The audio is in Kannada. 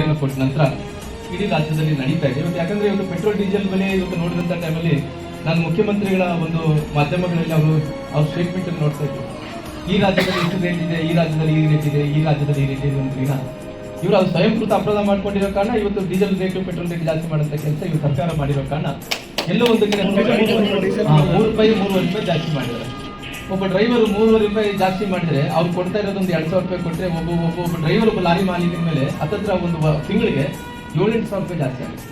ಮಾಹಿತಿಯನ್ನು ಕೊಟ್ಟ ನಂತರ ಇಡೀ ರಾಜ್ಯದಲ್ಲಿ ನಡೀತಾ ಇದೆ ಇವತ್ತು. ಯಾಕಂದ್ರೆ ಇವತ್ತು ಪೆಟ್ರೋಲ್ ಡೀಸೆಲ್ ಬೆಲೆ ಇವತ್ತು ನೋಡಿದಂಥ ಟೈಮಲ್ಲಿ ನಾನು ಮುಖ್ಯಮಂತ್ರಿಗಳ ಒಂದು ಮಾಧ್ಯಮಗಳಲ್ಲಿ ಅವ್ರ ಸ್ಟೇಟ್ಮೆಂಟ್ ಅನ್ನು ನೋಡ್ತಾ ಇದ್ದೆ. ಈ ರಾಜ್ಯದಲ್ಲಿ ಇಷ್ಟು ರೇಟ್ ಇದೆ, ಈ ರಾಜ್ಯದಲ್ಲಿ ಈ ರೇಟ್ ಇದೆ, ಈ ರಾಜ್ಯದಲ್ಲಿ ಈ ರೇಟ್ ಇದೆ ಅಂದ್ರೀಗ ಇವರು ಅದು ಸ್ವಯಂಕೃತ ಅಪರಾಧ ಮಾಡ್ಕೊಂಡಿರೋ ಕಾರಣ ಇವತ್ತು ಡೀಸೆಲ್ ರೇಟು ಪೆಟ್ರೋಲ್ ರೇಟ್ ಜಾಸ್ತಿ ಮಾಡೋಂಥ ಕೆಲಸ ಇವರು ಸರ್ಕಾರ ಮಾಡಿರೋ ಕಾರಣ ಎಲ್ಲೋ ಒಂದು ಕಡೆ 3 ರೂಪಾಯಿ 3.5 ರೂಪಾಯಿ ಜಾಸ್ತಿ ಮಾಡಿದ್ದಾರೆ. ಒಬ್ಬ ಡ್ರೈವರ್ 3.5 ರೂಪಾಯಿ ಜಾಸ್ತಿ ಮಾಡಿದ್ರೆ ಅವ್ರು ಕೊಡ್ತಾ ಇರೋದು ಒಂದು 2,000 ರೂಪಾಯಿ ಕೊಟ್ಟರೆ ಒಬ್ಬ ಡ್ರೈವರ್ ಒಬ್ಬ ಲಾರಿ ಮಾಲೀಕನ ಮೇಲೆ ಹತ್ತತ್ರ ಒಂದು ತಿಂಗಳಿಗೆ 7-8 ಸಾವಿರ ರೂಪಾಯಿ ಜಾಸ್ತಿ ಆಗುತ್ತೆ.